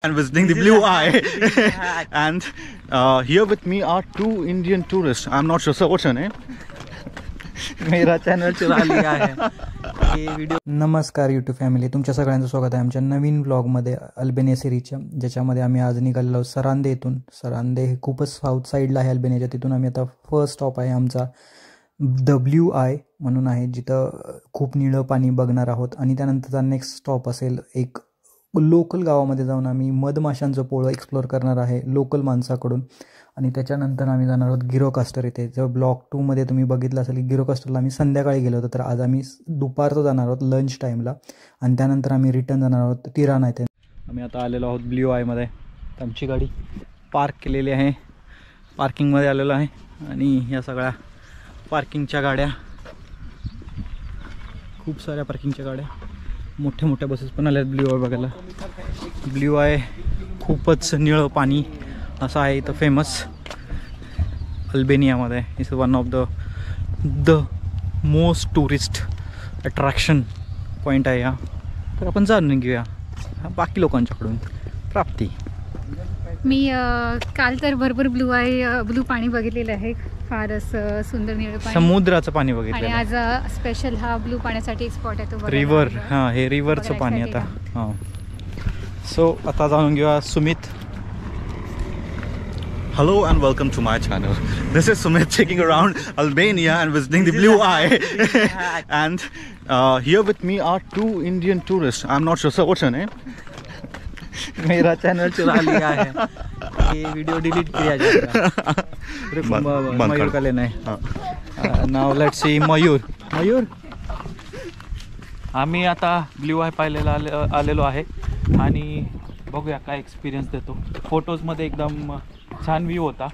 and visiting the Blue Eye. And here with me are two Indian tourists. I'm not sure, sir, what's your name? मेरा channel चुरा लिया है ये video. नमस्कार YouTube family, तुमच्या सगळ्यांचं स्वागत आहे आमच्या नवीन ब्लॉगमध्ये अल्बेनिया सिरीजच्या, ज्याच्यामध्ये आम्ही आज निघालेलो आहोत सरांदे येथून. सरांदे हे खूपच साऊथ साईडला आहे अल्बेनियाच्या. तिथून आम्ही आता फर्स्ट स्टॉप आहे आमचा द ब्ल्यू आय म्हणून आहे, जिथं खूप निळं पाणी बघणार आहोत. आणि त्यानंतरचा नेक्स्ट स्टॉप असेल एक लोकल गावामध्ये जाऊन आम्ही मधमाशांचं पोळं एक्सप्लोअर करणार आहे लोकल माणसाकडून. आणि त्याच्यानंतर आम्ही जाणार आहोत गिरोकास्टर इथे. जर ब्लॉग 2 मध्ये तुम्ही बघितलं असेल की गिरोकास्टरला आम्ही संध्याकाळी गेलो होतो, तर आज आम्ही दुपारचं जाणार आहोत लंच टाईमला. आणि त्यानंतर आम्ही रिटर्न जाणार आहोत तिराना इथे. आम्ही आता आलेलो आहोत ब्ल्यू आयमध्ये. आमची गाडी पार्क केलेली आहे, पार्किंगमध्ये आलेलो आहे. आणि ह्या सगळ्या पार्किंगच्या गाड्या, खूप साऱ्या पार्किंगच्या गाड्या, मोठ्या मोठ्या बसेस पण आल्या आहेत ब्ल्यू आय बघायला. ब्ल्यू आय खूपच निळं पाणी असं आहे इथं फेमस अल्बेनियामध्ये. It's one of the most tourist attraction point आहे हा. तर आपण जाणून घेऊया बाकी लोकांच्याकडून. प्राप्ती, मी काल तर भरपूर ब्लू पाणी बघितलेलं आहे, फारच सुंदर निळं पाणी, समुद्राचं पाणी बघितलं. आणि आज स्पेशल हा ब्लू पाण्यासाठी एक स्पॉट आहे तो रिव्हर. हां, हे रिव्हरचं पाणी आता. हां, सो आता जाणून घेऊया Sumit. Hello and welcome to my channel. This is Sumit checking around Albania and visiting the Blue Eye. And here with me are two Indian tourists. I'm not sure, sir, what's your name? मेरा channel चुरा लिया है ये video delete KIA जाएगा. मयूर का लेना है. Now let's see Mayur. आम्ही आता ब्ल्यू आय पाहिलेला आलेलो आहे आणि बघूया काय एक्सपिरियन्स देतो. फोटोजमध्ये एकदम छान व्ह्यू होता.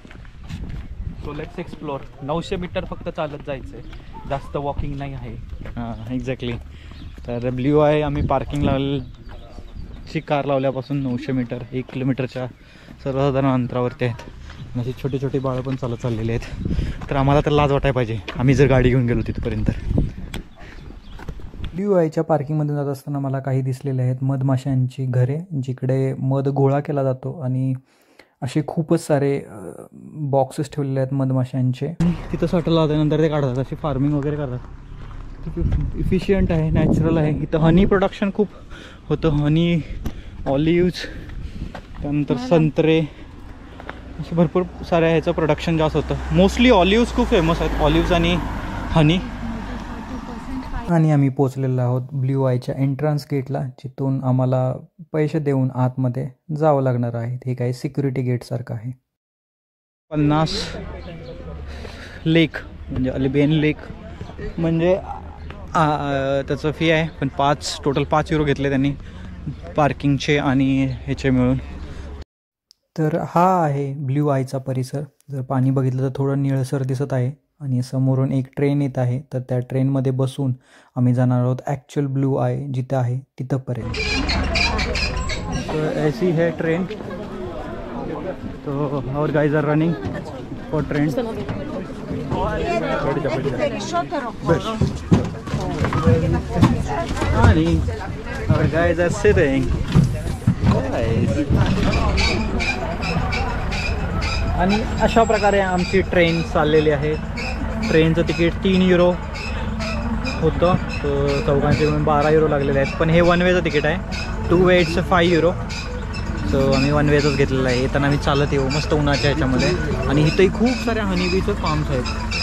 So let's explore. 900 मीटर फक्त चालत जायचं आहे, जास्त वॉकिंग नाही आहे. हां, एक्झॅक्टली. तर ब्ल्यू आय आम्ही पार्किंगला ची कार लावल्यापासून 900 मीटर 1 किलोमीटरच्या सर्वसाधारण अंतरावरती आहेत. अशी छोटी छोटी बाळं पण चालत चाललेली आहेत. तर आम्हाला तर लाज वाटायला पाहिजे आम्ही जर गाडी घेऊन गेलो तिथपर्यंत. ब्ल्यू आयच्या पार्किंगमध्ये जात असताना मला काही दिसलेले आहेत मधमाशांची घरे, जिकडे मध गोळा केला जातो. आणि असे खूपच सारे बॉक्सेस ठेवलेले आहेत मधमाशांचे. तिथं सटल लावल्यानंतर ते काढतात, अशी फार्मिंग वगैरे करतात. इफिशियंट आहे, नॅचरल आहे. इथं हनी प्रोडक्शन खूप होतं, हनी, ऑलिव्ज, त्यानंतर संत्रे, असे भरपूर साऱ्या ह्याचं प्रोडक्शन जास्त होतं. मोस्टली ऑलिव्ज खूप फेमस आहेत, ऑलिव्ज आणि हनी. आणि आम्ही पोचलेलो आहोत ब्ल्यू आयच्या एंट्रन्स गेटला, जिथून आम्हाला पैसे देऊन आतमध्ये जावं लागणार आहे. हे काही सिक्युरिटी गेटसारखं आहे. 50 लेक म्हणजे अल्बेन लेक म्हणजे त्याचं फी आहे, पण टोटल 5 युरो घेतले त्यांनी पार्किंगचे आणि ह्याचे मिळून. तर हा आहे ब्ल्यू आयचा परिसर. जर पाणी बघितलं तर थोडं निळसर दिसत आहे. आणि समोरून एक ट्रेन येत आहे, तर त्या ट्रेनमध्ये बसून आम्ही जाणार आहोत ॲक्च्युअल ब्ल्यू आय जिथं आहे तिथंपर्यंत. तर ऐसी है ट्रेन. तो और guys are running for train. आणि our guys are sitting. आणि अशा प्रकारे आमची ट्रेन चाललेली आहे. ट्रेनचं तिकीट 3 युरो होतं, तर चौघांचे मिळून 12 युरो लागलेले आहेत. पण हे वन वेचं तिकीट आहे. 2 वे इट्स 5 युरो. सो आम्ही वन वेचंच घेतलेलं आहे. येताना आम्ही चालत येऊ मस्त उन्हाच्या ह्याच्यामध्ये. आणि इथंही खूप साऱ्या हनीबीचं फार्म्स आहेत.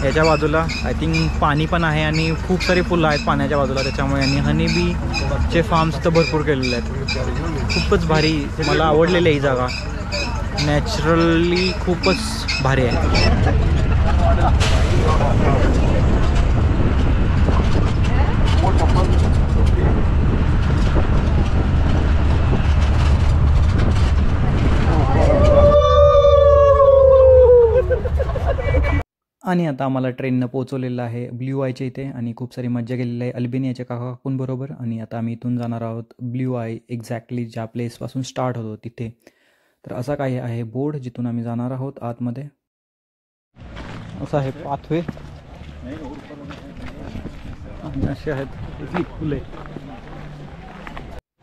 ह्याच्या बाजूला आय थिंक पाणी पण आहे आणि खूप सारी फुलं आहेत पाण्याच्या बाजूला, त्याच्यामुळे. आणि हनीबीचे फार्म्स तर भरपूर केलेले आहेत. खूपच भारी, मला आवडलेली आहे ही जागा. नॅचरली खूपच भारी आहे. आणि आता आम्हाला ट्रेननं पोहोचवलेलं आहे ब्ल्यू आयच्या इथे. आणि खूप सारी मज्जा केलेली आहे अल्बेनियाच्या काकाकांबरोबर. आणि आता आम्ही इथून जाणार आहोत ब्ल्यू आय एक्झॅक्टली ज्या प्लेसपासून स्टार्ट होतो तिथे. तर असा काही आहे बोर्ड जिथून आम्ही जाणार आहोत आतमध्ये. असं आहे पाथवे. आणि असे आहेत फुले.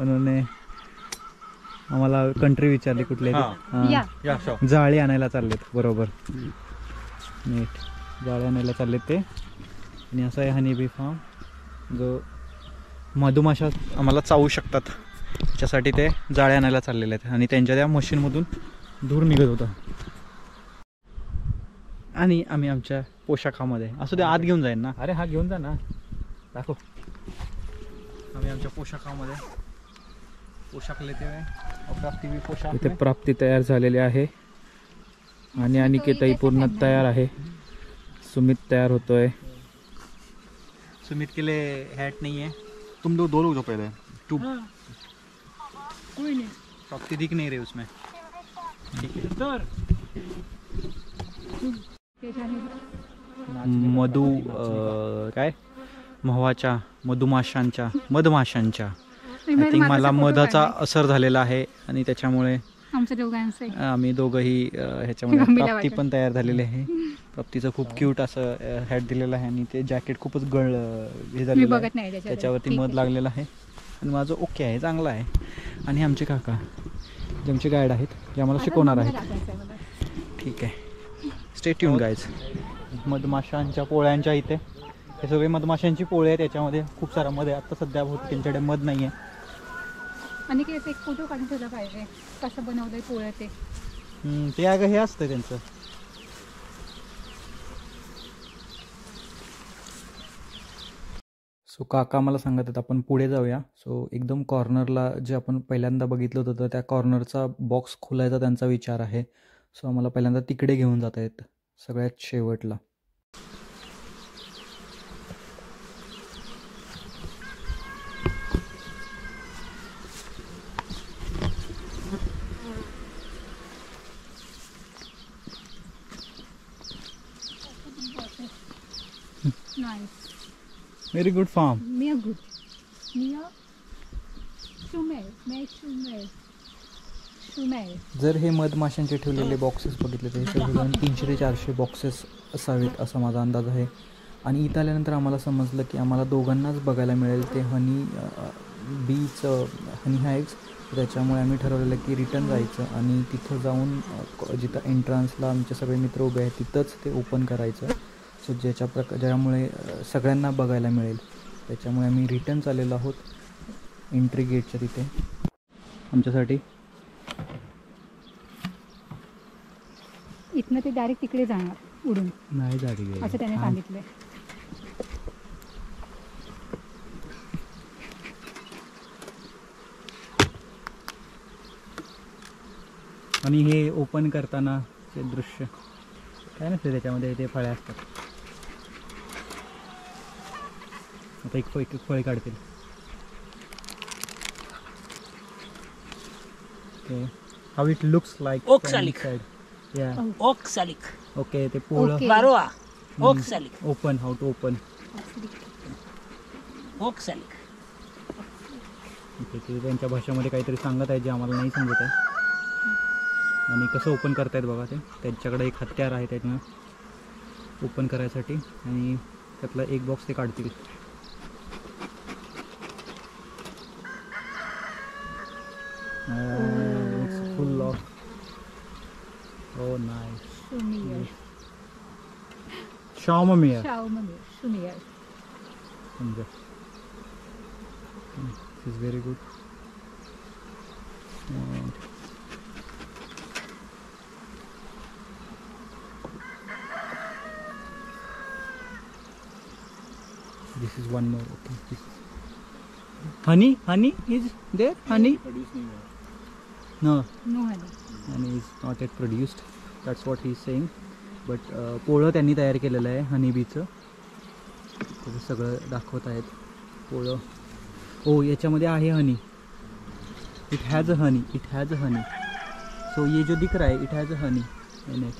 उन्होंने आम्हाला कंट्री विचारली कुठली हां. आहे या या शो जाळी आणायला चाललेत. बरोबर, नीट जाळी आणायला चाललेत ते. आणि असं आहे हनी बी फार्म, जो मधुमाशा आम्हाला चावू शकतात त्याच्यासाठी ते जाळ्या आणायला चाललेले आहेत. आणि त्यांच्या त्या मशीनमधून धूर निघत होता. आणि आम्ही आमच्या पोशाखामध्ये असं ते आत घेऊन जाईन ना. अरे हा घेऊन जा ना, दाखव. आम्ही आमच्या पोशाखामध्ये पोशाख लेते प्राप्ती पोशाख. इथे प्राप्ती तयार झालेली आहे आणि अनिकेतही पूर्ण तयार आहे. सुमित तयार होतोय. सुमित के लिए हैट नहीं है. तुम लोग 2 लोग जो पहले टू प्राप्ति दिख नहीं रही उसमें. ठीक है. मधु काय मधमाशांच्या आय थिंक मला मधाचा असर झालेला आहे आणि त्याच्यामुळे आमच्या दोघांचे आम्ही दोघंही ह्याच्यामध्ये प्राप्ती पण तयार झालेली आहे. प्राप्तीचं खूप क्यूट असं हॅट दिलेलं आहे आणि ते जॅकेट खूपच हे झालेलं आहे. त्याच्यावरती मध लागलेलं आहे आणि माझं ओके आहे, चांगलं आहे. आणि आमचे काका जे आमचे गाईड आहेत जे आम्हाला शिकवणार आहेत. ठीक आहे, स्टे ट्यून गाईज. मधमाशांच्या पोळ्यांच्या इथे हे सगळे मधमाशांची पोळे आहेत. त्याच्यामध्ये खूप सारा मध आहे. आता सध्या बहुत त्यांच्याकडे मध नाही आहे. आणि एक फोटो काढून ठेवला पाहिजे कसं बनवलंय पोळं ते. ते अगं हे असतं त्यांचं. सो काका मला सांगत आहेत आपण पुढे जाऊया. सो एकदम कॉर्नरला जे आपण पहिल्यांदा बघितलं होतं त्या कॉर्नरचा बॉक्स खोलायचा त्यांचा विचार आहे. सो आम्हाला पहिल्यांदा तिकडे घेऊन जात आहेत सगळ्यात शेवटला. Very good farm. जर हे मधमाशांचे ठेवलेले बॉक्सेस बघितले तर हे सगळे 300 ते 400 बॉक्सेस असावेत असा माझा अंदाज आहे. आणि इथं आल्यानंतर आम्हाला समजलं की आम्हाला दोघांनाच बघायला मिळेल ते हनी हाईव्स. त्याच्यामुळे आम्ही ठरवलेलं की रिटर्न जायचं आणि तिथं जाऊन जिथं एंट्रन्सला आमचे सगळे मित्र उभे आहेत तिथंच ते ओपन करायचं. सो ज्यामुळे सगळ्यांना बघायला मिळेल. त्याच्यामुळे आम्ही रिटर्न चाललेलो आहोत एंट्री गेटच्या तिथे. आमच्यासाठी इथनं ते डायरेक्ट तिकडे जाणार उडून नाही जाडी असं त्याने सांगितलंय. आणि हे ओपन करताना ते दृश्य काय नसते त्याच्यामध्ये ते फळे असतात. आता एक फळे काढतील. Okay, how it looks like Oxalic. या Oxalic. ओके. ते पोळं Okay. Varroa. Oxalic. Open, how to open. Oxalic. Okay, ते त्यांच्या भाषेमध्ये काहीतरी सांगत आहे जे आम्हाला नाही समजत आहे. आणि कसं ओपन करतायत बघा. ते त्यांच्याकडे एक हत्यार आहे त्यातनं ओपन करायसाठी आणि त्यातला एक बॉक्स ते काढतील. It's full of oh nice शावममेर. समजा is very good. This is one more. Okay. This honey is there. Honey. No, honey is not yet produced. That's what he is saying. But पोळं त्यांनी तयार केलेलं आहे हनी बीचं. ते सगळं दाखवत आहेत पोळं. ओ याच्यामध्ये आहे honey. It has a honey. So ये जो दिख रहा है it has a honey in it.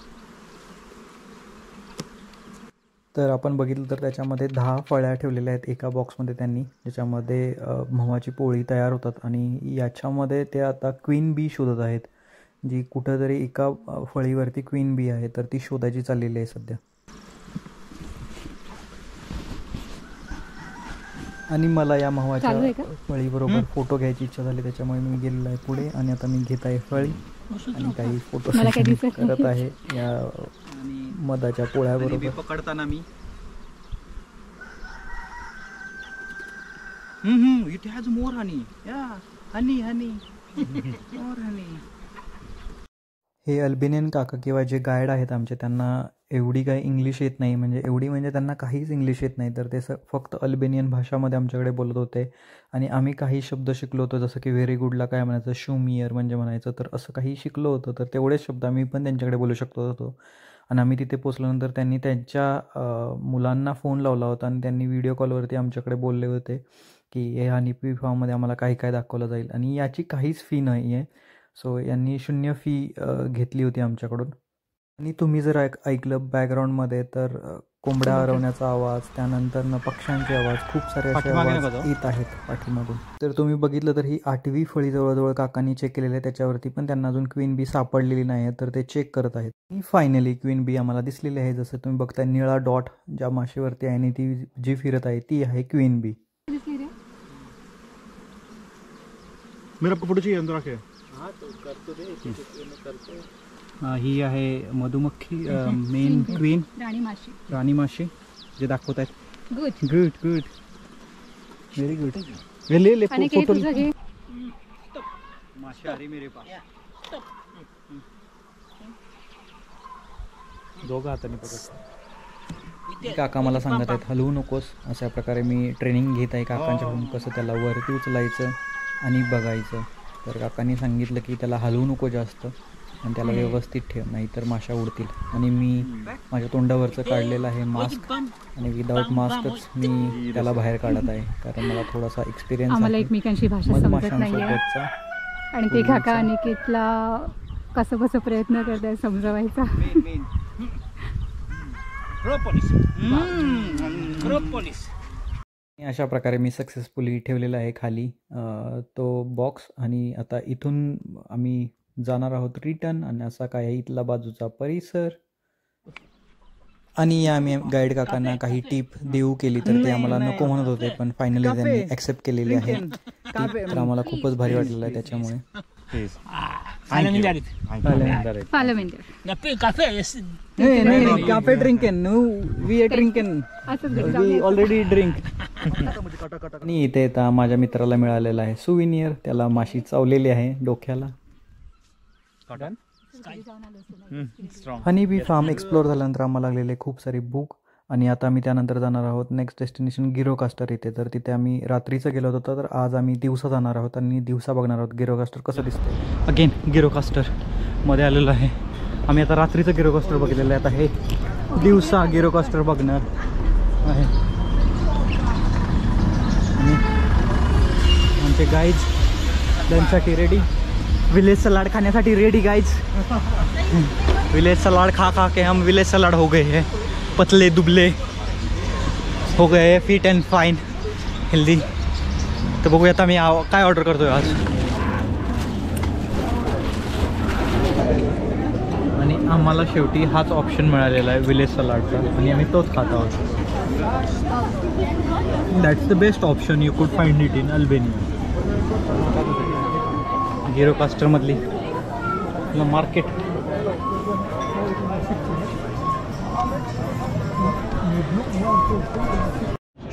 तर आपण बघितलं तर त्याच्यामध्ये 10 फळ्या ठेवलेल्या आहेत एका बॉक्समध्ये त्यांनी, ज्याच्यामध्ये मवाची पोळी तयार होतात. आणि याच्यामध्ये ते आता क्वीन बी शोधत आहेत, जी कुठंतरी एका फळीवरती क्वीन बी आहे, तर ती शोधायची चाललेली आहे सध्या. आणि मला या महवाच्या चालू आहे का? फळीबरोबर फोटो घ्यायची इच्छा झाली, त्याच्यामुळे मी गेलेलो आहे पुढे आणि आता मी घेत आहे फळी आणि काही फोटो मला काही दिसत नाही. करत आहे या मधाच्या पोळ्याबरोबर. पकडताना मी इट हॅज मोर हनी, या हनी हनी मोर हनी. हे अल्बेनियन काका किंवा जे गाईड आहेत आमचे, त्यांना एवढी काही इंग्लिश येत नाही, म्हणजे त्यांना काहीच इंग्लिश येत नाही, तर ते फक्त अल्बेनियन भाषामध्ये आमच्याकडे बोलत होते आणि आम्ही काही शब्द शिकलो होतो, जसं की व्हेरी गुडला काय म्हणायचं, शुमियर म्हणजे म्हणायचं, तर असं काही शिकलो होतं. तर तेवढेच शब्द आम्ही पण त्यांच्याकडे बोलू शकतो होतो. आणि आम्ही तिथे पोचल्यानंतर त्यांनी त्यांच्या मुलांना फोन लावला होता आणि त्यांनी व्हिडिओ कॉलवरती आमच्याकडे बोलले होते की ह्या निपी फार्ममध्ये आम्हाला काय काय दाखवलं जाईल आणि याची काहीच फी नाही आहे. सो यांनी 0 फी घेतली होती आमच्याकडून. आणि तुम्ही जर ऐकलं बॅकग्राऊंडमध्ये तर कोंबड्या हरवण्याचा आवाज, त्यानंतर पक्ष्यांचे आवाज, खूप सारे असे आवाज येत आहेत पाठीमागून. तर तुम्ही बघितलं तर ही 8वी फळी जवळजवळ काकांनी चेक केलेली आहे, त्याच्यावरती पण त्यांना अजून क्वीन बी सापडलेली नाही आहे, तर ते चेक करत आहेत. आणि फायनली क्वीन बी आम्हाला दिसलेली आहे. जसं तुम्ही बघताय निळा डॉट ज्या माशीवरती आहे आणि ती जी फिरत आहे ती आहे क्वीन बी. मेरा फोटो चाहिए अंदर आके. ही आहे मधुमक्खी, मेन क्वीन राणी माशी जे दाखवत आहेत. Good good good, very good. ले फोटो. माशी आ रही मेरे पास. दोघं हाताने पकडतात. काका मला सांगत आहेत हलवू नकोस, अशा प्रकारे मी ट्रेनिंग घेत आहे काकांच्याकडून, कसं त्याला वरती उचलायचं आणि बघायचं. तर काकांनी सांगितलं की त्याला हलवू नको जास्त आणि त्याला व्यवस्थित ठेव, नाहीतर माशा उडतील. आणि मी माझ्या तोंडावरचं काढलेलं आहे मास्क आणि विदाऊट मास्कच मी त्याला बाहेर काढत आहे, कारण मला थोडासा एक्सपिरियन्स आम्हाला एकमेकांशी भाषा समजत नाहीये मधमाशांसोबतचा. आणि ते काका अनिकेतला कसं प्रयत्न करताय समजवायचा. अशा प्रकारे मी सक्सेसफुली ठेवलेला आहे खाली तो बॉक्स. आणि आता इथून आम्ही जाणार आहोत रिटर्न. आणि असा काय आहे इथला बाजूचा परिसर. आणि आम्ही गाईड काकांना काही टिप देऊ केली तर ते आम्हाला नको म्हणत होते, पण फायनली त्यांनी ॲक्सेप्ट केलेली आहे. तर आम्हाला खूपच भारी वाटलेलं आहे त्याच्यामुळे. काफे drinking we drinking we already drink. आणि इथे आता माझ्या मित्राला मिळालेला आहे सुविनियर, त्याला माशी चावलेली आहे डोक्याला. हनी बी फार्म एक्सप्लोर झाल्यानंतर आम्हाला लागलेले खूप सारे भूक. आणि आता आम्ही त्यानंतर जाणार आहोत नेक्स्ट डेस्टिनेशन गिरोकास्टर इथे. तर तिथे आम्ही रात्रीचं गेलो होतो, तर आज आम्ही दिवसा जाणार आहोत आणि दिवसा बघणार आहोत गिरोकास्टर कसं दिसतं. अगेन गिरोकास्टर मध्ये आलेलं आहे. आम्ही आता रात्रीचं गिरोकास्टर बघितलेलं आहे, आता हे दिवसा गिरोकास्टर बघणार आहे. आणि आमचे गाईज त्यांच्यासाठी रेडी, विलेज सलाड खाण्यासाठी रेडी गाइज. विलेज सलाड खा खा के हम विलेज सलाड हो गए हैं, पतले दुबले हो गए हैं, फिट अँड फाईन हेल्दी. तर बघूया आता मी काय ऑर्डर करतोय आज. आणि आम्हाला शेवटी हाच ऑप्शन मिळालेला आहे विलेज सलाडचा आणि आम्ही तोच खात आहोत. That's the best option you could find it in Albania. गिरोकास्टरमधली मार्केट.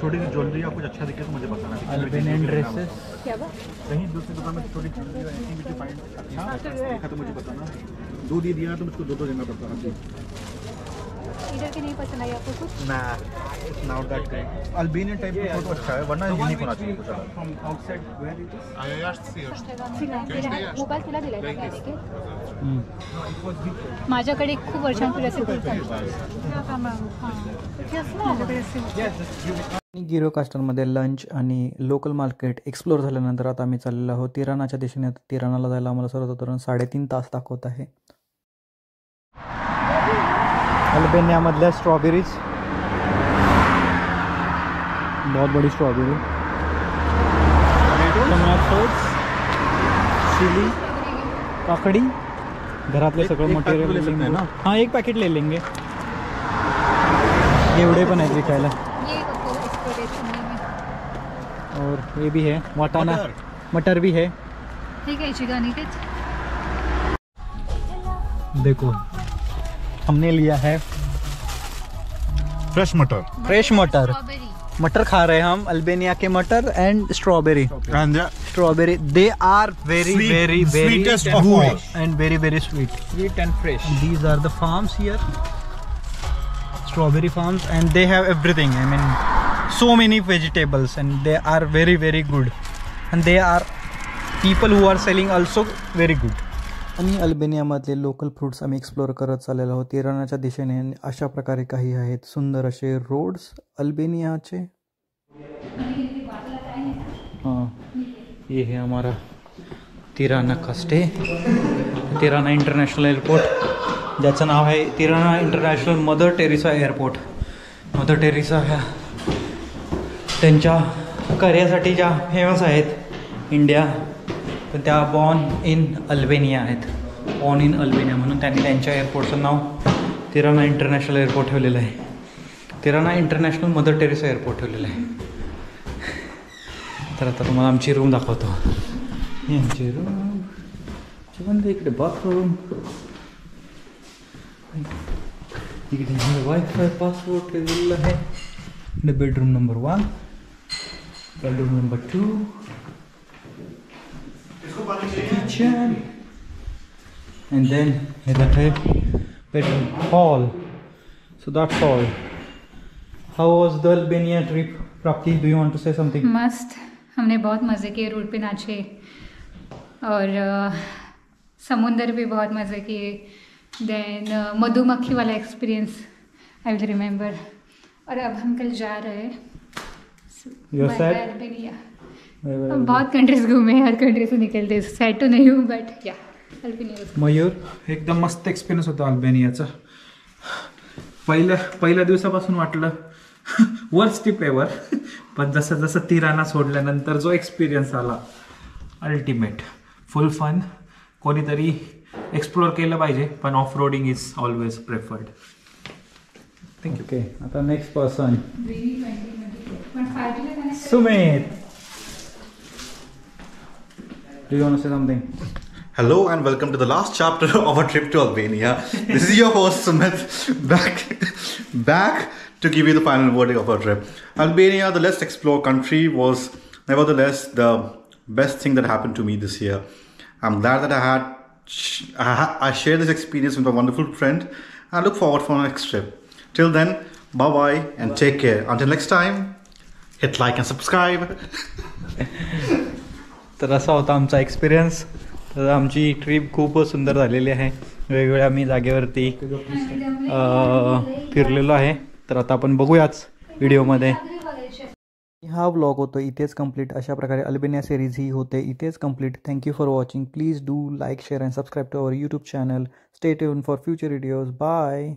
छोटी सी ज्वेलरी या कुछ अच्छा दिखे तो मुझे बताना. अल्बेनियन ड्रेसेस कहीं दूसरी दुकान में छोटी ज्वेलरी एक्टिविटी फाइंड अच्छा दिखा तो मुझे बताना. 2 दे दिया तो मुझको 2 देना पड़ता है. इधर के नहीं पसंद आई आपको कुछ? ना it's not that great. Albanian type का फोटो अच्छा है, वरना यूनिक होना चाहिए कुछ अलग. From outside where it is. Mobile तुला दिलाय का अनिकेत? माझ्याकडे खूप वर्षांपूर्वी असे गिरोकास्टरमध्ये लंच आणि लोकल मार्केट एक्सप्लोर झाल्यानंतर आता आम्ही चाललेलो आहोत तिरानाच्या दिशेने. तिरानाला जायला आम्हाला सर्वसाधारण 3.5 तास दाखवत आहे. अल्बेनियामधल्या स्ट्रॉबेरीज, बहुत बड़ी स्ट्रॉबेरी, टोमॅटोज, चिली, काकड़ी, घरातले सगळं मटेरियल. हाँ एक पैकेट ले लेंगे. एवढे पण आहेत विकायला. और ये भी है वाटाना, मटर भी है। ठीक है चिकन देखो हमने लिया है फ्रेश मटर फ्रेश मटर, मटर खा रहे हैं हम, अल्बानिया के मटर and strawberry. and strawberry they are very Sweet, very sweetest of all. and very sweet. Sweet and fresh. These are the farms here, strawberry farms, and they have everything. I mean, so many vegetables, and they are very good. And they are people who are selling also very good. आणि अल्बानियामधले local fruits आम्ही explore करत चाललेलो आहोत तिरानाच्या दिशेने. अशा प्रकारे काही आहेत सुंदर असे रोड्स अल्बानियाचे. हाँ, ये है हमारा तिराना का स्टे, तिराना इंटरनॅशनल एअरपोर्ट, ज्याचं नाव आहे Tirana international mother Teresa airport. Mother Teresa ह्या त्यांच्या कार्यासाठी ज्या फेमस आहेत इंडिया, पण त्या बॉर्न इन अल्बानिया आहेत. बॉर्न इन अल्बानिया म्हणून त्यांनी त्यांच्या एअरपोर्टचं नाव तिराना इंटरनॅशनल एअरपोर्ट ठेवलेलं आहे. Tirana international mother Teresa airport ठेवलेलं आहे. तर आता तुम्हाला आमची रूम दाखवतो. यांची रूम जेवण, इकडे बाथरूम, इकडे वायफाय पासवर्ड ठेवलेलं आहे. इकडे bedroom number 1, bedroom number 2, kitchen, and then that है bedroom, hall. So that's all. How was the Albania trip, Prapti? Do you want to say something? मस्त, हमने बहुत मज़े किए, रोड पे नाचे और समुंदर भी बहुत मज़े किए. देन मधुमक्खी वाला एक्सपीरियंस आई विल रिमेंबर. और अब हम कल जा रहे हैं You're sad? अल्बानिया. बहुत कंट्रीज घूमे, हर कंट्री से निकलते, सैड तो नहीं हूँ बट या अल्बानिया. मयूर, एकदम मस्त एक्सपिरियन्स होता अल्बानियाचा. पहिल्या दिवसापासून वाटलं वर्स्ट ट्रिप एव्हर, पण जसं जसं तिराना सोडल्यानंतर जो एक्सपिरियन्स आला अल्टिमेट, फुल फन. कोणीतरी एक्सप्लोअर केलं पाहिजे, पण off roading is always preferred. Thank you. Okay, आता next person Sumit. Do you want to say something? hello and welcome to the last chapter of our trip to Albania. This is your host Sumit, back to give you the final verdict of our trip. Albania, the less explored country, was nevertheless the best thing that happened to me this year. I'm glad that I shared this experience with a wonderful friend. I look forward for our next trip. Till then, bye bye and take care. Until next time, hit like and subscribe. तर असा होता आमचा experience. तर आमची trip खूप सुंदर झालेली आहे. वेगवेगळ्या आम्ही जागेवरती फिरलेलो आहे. तर आता आपण बघूयाच व्हिडिओमध्ये. हा व्लॉग होतो इथेच कंप्लीट. अशा प्रकारे अल्बानिया सिरीज ही होते इथेच complete. Thank you for watching. Please do like, share and subscribe to our YouTube channel. Stay tune for future videos. Bye.